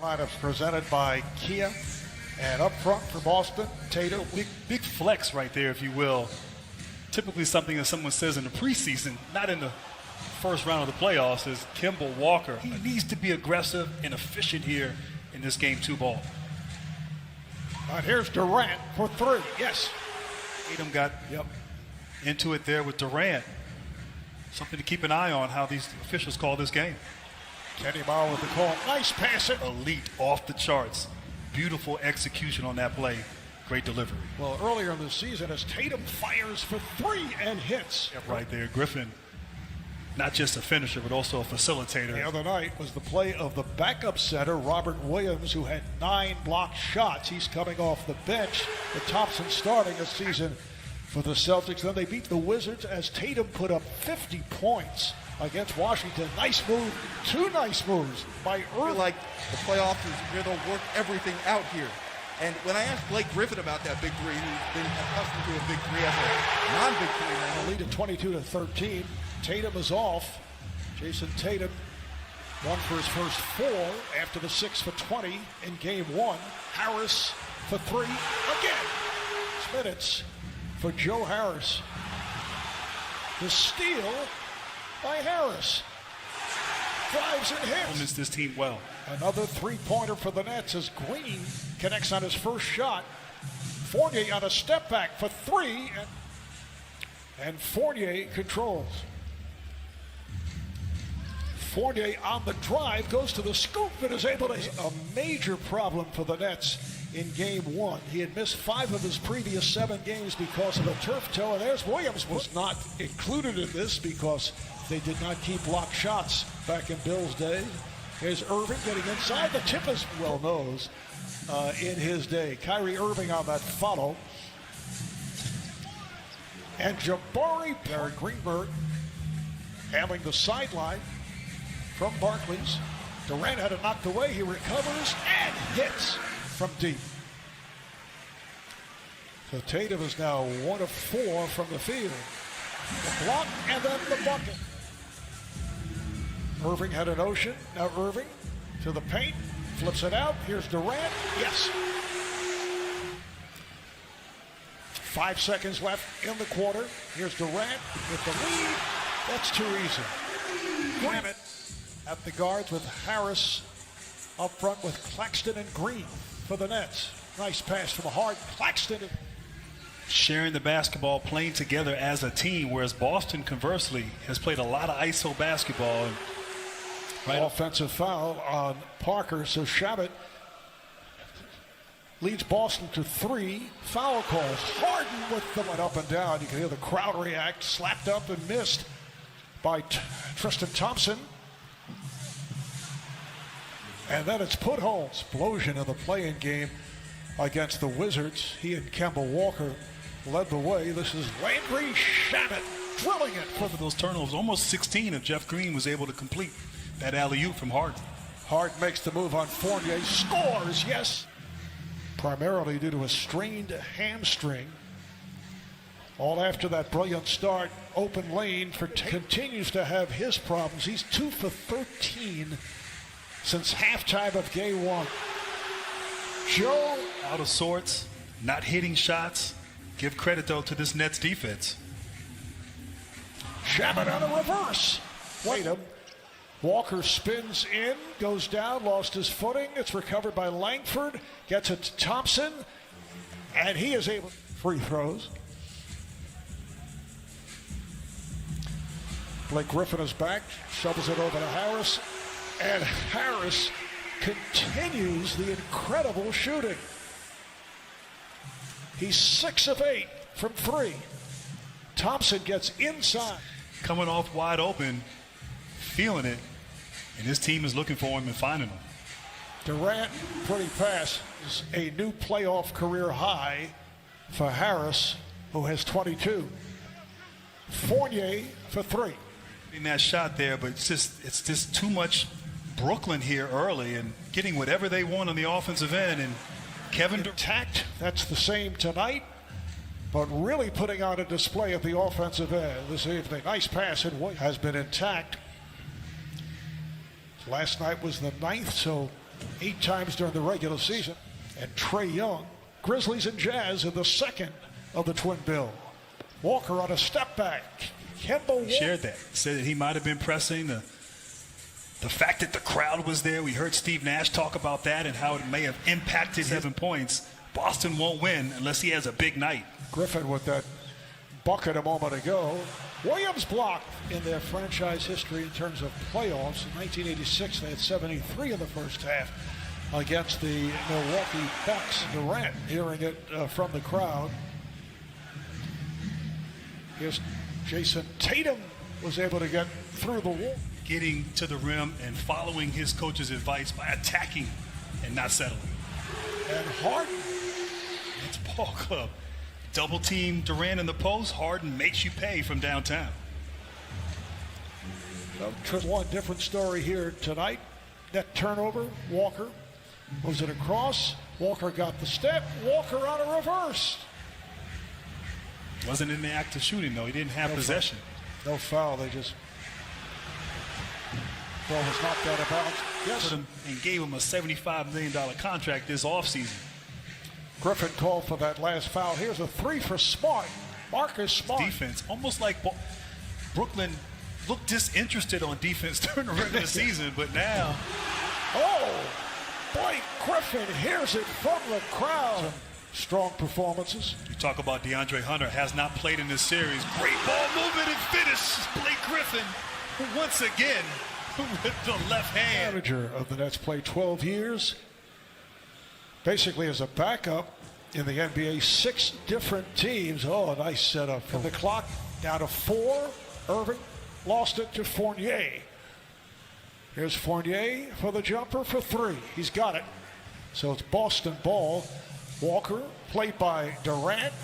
Lineups presented by Kia, and up front for Boston, Tatum. Big flex right there, if you will. Typically something that someone says in the preseason, not in the first round of the playoffs, is Kemba Walker. He needs to be aggressive and efficient here in this Game 2 ball. And here's Durant for three. Yes. Tatum got into it there with Durant. Something to keep an eye on how these officials call this game. Kenny Bauer with the call. Nice passing. Elite, off the charts. Beautiful execution on that play. Great delivery. Well, earlier in the season, as Tatum fires for three and hits. Right there, Griffin. Not just a finisher, but also a facilitator. The other night was the play of the backup center, Robert Williams, who had 9 blocked shots. He's coming off the bench. With Thompson starting this season for the Celtics. Then they beat the Wizards as Tatum put up 50 points against Washington. Nice move. 2 nice moves by Irving. I feel like the playoffs is where they'll work everything out here. And when I asked Blake Griffin about that big three, who's been accustomed to a big three as a non-big three man. The lead at 22-13. Tatum is off. Jason Tatum, 1 for his first 4 after the 6 for 20 in Game 1. Harris for 3 again. It's minutes for Joe Harris. The steal by Harris. Drives and hits. Performance this team well. Another 3-pointer for the Nets as Green connects on his first shot. Fournier on a step back for 3, and Fournier controls. Fournier on the drive goes to the scoop and is able to hit. A major problem for the Nets in Game 1. He had missed 5 of his previous 7 games because of a turf toe, and there's Williams. Was not included in this because they did not keep blocked shots back in Bill's day. Here's Irving getting inside. The tip is well knows in his day. Kyrie Irving on that follow. And Jabari Barrett Greenberg handling the sideline from Barclays. Durant had it knocked away. He recovers and hits from deep. So Tatum is now 1 of 4 from the field. The block and then the bucket. Irving had an ocean. Now Irving to the paint. Flips it out. Here's Durant. Yes. 5 seconds left in the quarter. Here's Durant with the lead. That's too easy. Grab it at the guards with Harris up front with Claxton and Green for the Nets. Nice pass from Hart. Claxton. Sharing the basketball, playing together as a team, whereas Boston, conversely, has played a lot of ISO basketball. Offensive foul on Parker, so Shabbat leads Boston to 3 foul calls. Harden with them went up and down. You can hear the crowd react. Slapped up and missed by Tristan Thompson. And then it's Putholm's explosion in the play-in game against the Wizards. He and Kemba Walker led the way. This is Landry Shamet drilling it for those turnovers. Almost 16 if Jeff Green was able to complete that alley-oop from Hart. Hart makes the move on Fournier. Scores, yes. Primarily due to a strained hamstring. All after that brilliant start, open lane for continues to have his problems. He's 2 for 13 since halftime of Game 1. Joe out of sorts, not hitting shots. Give credit, though, to this Nets defense. Shabbat on a reverse. Wait him. Walker spins in, goes down, lost his footing. It's recovered by Langford. Gets it to Thompson. And he is able. Free throws. Blake Griffin is back. Shovels it over to Harris. And Harris continues the incredible shooting. He's 6 of 8 from 3. Thompson gets inside. Coming off wide open, feeling it, and his team is looking for him and finding him. Durant, pretty pass, is a new playoff career high for Harris, who has 22. Fournier for 3. In that shot there, but it's just too much Brooklyn here early and getting whatever they want on the offensive end. And Kevin attacked. That's the same tonight, but really putting on a display at the offensive end this evening. Nice pass and has been intact. Last night was the 9th, so 8 times during the regular season. And Trae Young, Grizzlies and Jazz in the second of the twin bill. Walker on a step back. Kemba Walker shared that. Said that he might have been pressing. The fact that the crowd was there, we heard Steve Nash talk about that and how it may have impacted 7 points. Boston won't win unless he has a big night. Griffin with that bucket a moment ago. Williams blocked in their franchise history in terms of playoffs. In 1986, they had 73 in the first half against the Milwaukee Bucks. Durant hearing it from the crowd. Here's Jason Tatum was able to get through the wall. Getting to the rim and following his coach's advice by attacking and not settling. And Harden. It's ball club. Double team Durant in the post. Harden makes you pay from downtown. One different story here tonight. Net turnover. Walker moves it across. Walker got the step. Walker on a reverse. Wasn't in the act of shooting, though. He didn't have possession. No foul. They just ball was knocked out of bounds. Yes. And gave him a $75 million contract this offseason. Griffin called for that last foul. Here's a 3 for Smart. Marcus Smart. Defense, almost like Brooklyn looked disinterested on defense during the regular season, but now. Oh, Blake Griffin hears it from the crowd. Strong performances. You talk about DeAndre Hunter, has not played in this series. Great ball movement and finish. Blake Griffin, once again, with the left hand. Manager of the Nets, played 12 years. Basically as a backup in the NBA, 6 different teams. Oh, a nice setup. From the clock down to 4. Irving lost it to Fournier. Here's Fournier for the jumper for 3. He's got it. So it's Boston ball. Walker, played by Durant.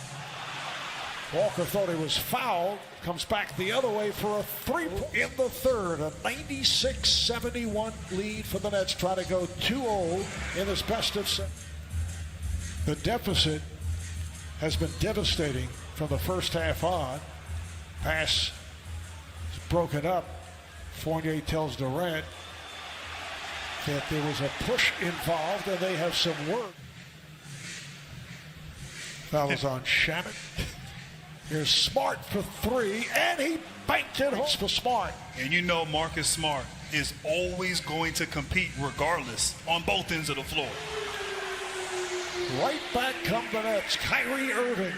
Walker thought he was fouled. Comes back the other way for a 3 in the third. A 96-71 lead for the Nets, trying to go 2-0 in this best of 7. The deficit has been devastating from the first half on. Pass is broken up. Fournier tells Durant that there was a push involved and they have some work. Foul is on Shannon. Here's Smart for 3, and he banked it home for Smart. And you know Marcus Smart is always going to compete regardless on both ends of the floor. Right back come the Nets. Kyrie Irving.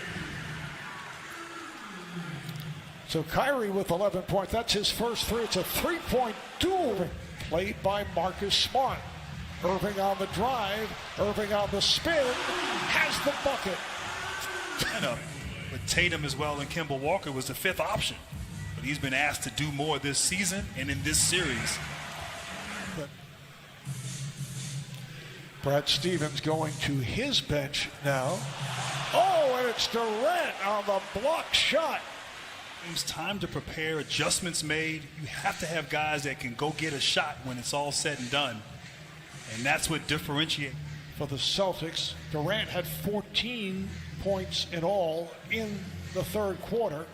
So Kyrie with 11 points. That's his first 3. It's a 3-point duel played by Marcus Smart. Irving on the drive. Irving on the spin. Has the bucket. But Tatum as well and Kemba Walker was the 5th option. But he's been asked to do more this season and in this series. Brad Stevens going to his bench now. Oh, and it's Durant on the block shot. It's time to prepare, adjustments made. You have to have guys that can go get a shot when it's all said and done. And that's what differentiates. For the Celtics, Durant had 14 points in all in the third quarter.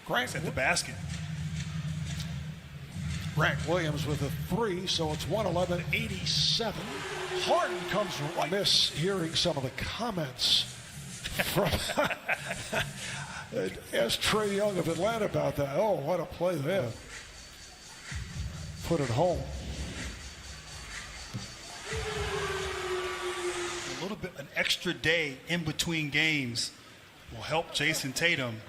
Grant at the basket. Grant Williams with a 3, so it's 111-87. Harden comes right. Miss hearing some of the comments from ask Trae Young of Atlanta about that. Oh, what a play there. Put it home. A little bit, an extra day in between games will help Jason Tatum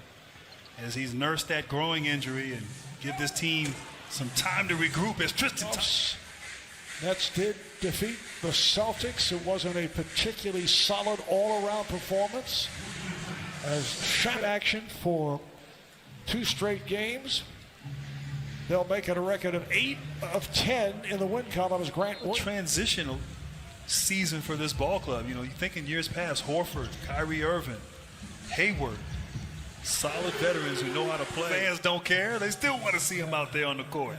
as he's nursed that growing injury and give this team some time to regroup. As Tristan Nets did defeat the Celtics. It wasn't a particularly solid all-around performance. As shot action for 2 straight games. They'll make it a record of 8 of 10 in the win column as Grant Williams. Transitional season for this ball club. You know, you think in years past, Horford, Kyrie Irving, Hayward, solid veterans who know how to play. Fans don't care. They still want to see him out there on the court.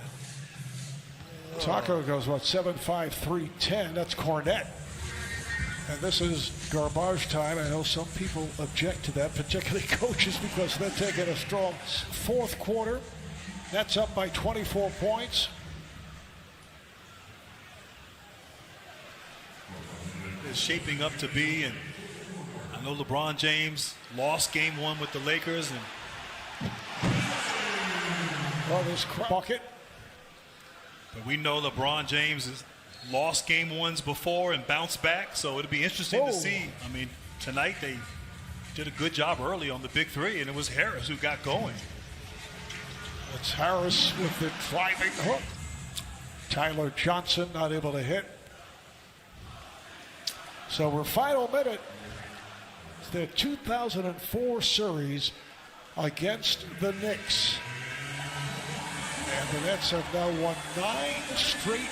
Taco goes, 7-5-3-10. That's Cornette. And this is garbage time. I know some people object to that, particularly coaches, because they're taking a strong fourth quarter. That's up by 24 points. is shaping up to be. And I know LeBron James lost game 1 with the Lakers, and this bucket. but we know LeBron James has lost game 1s before and bounced back, so it'll be interesting to see. I mean, tonight they did a good job early on the big 3, and it was Harris who got going. It's Harris with the driving hook. Tyler Johnson not able to hit. So we're final minute. It's their 2004 series against the Knicks. And the Nets have now won 9 straight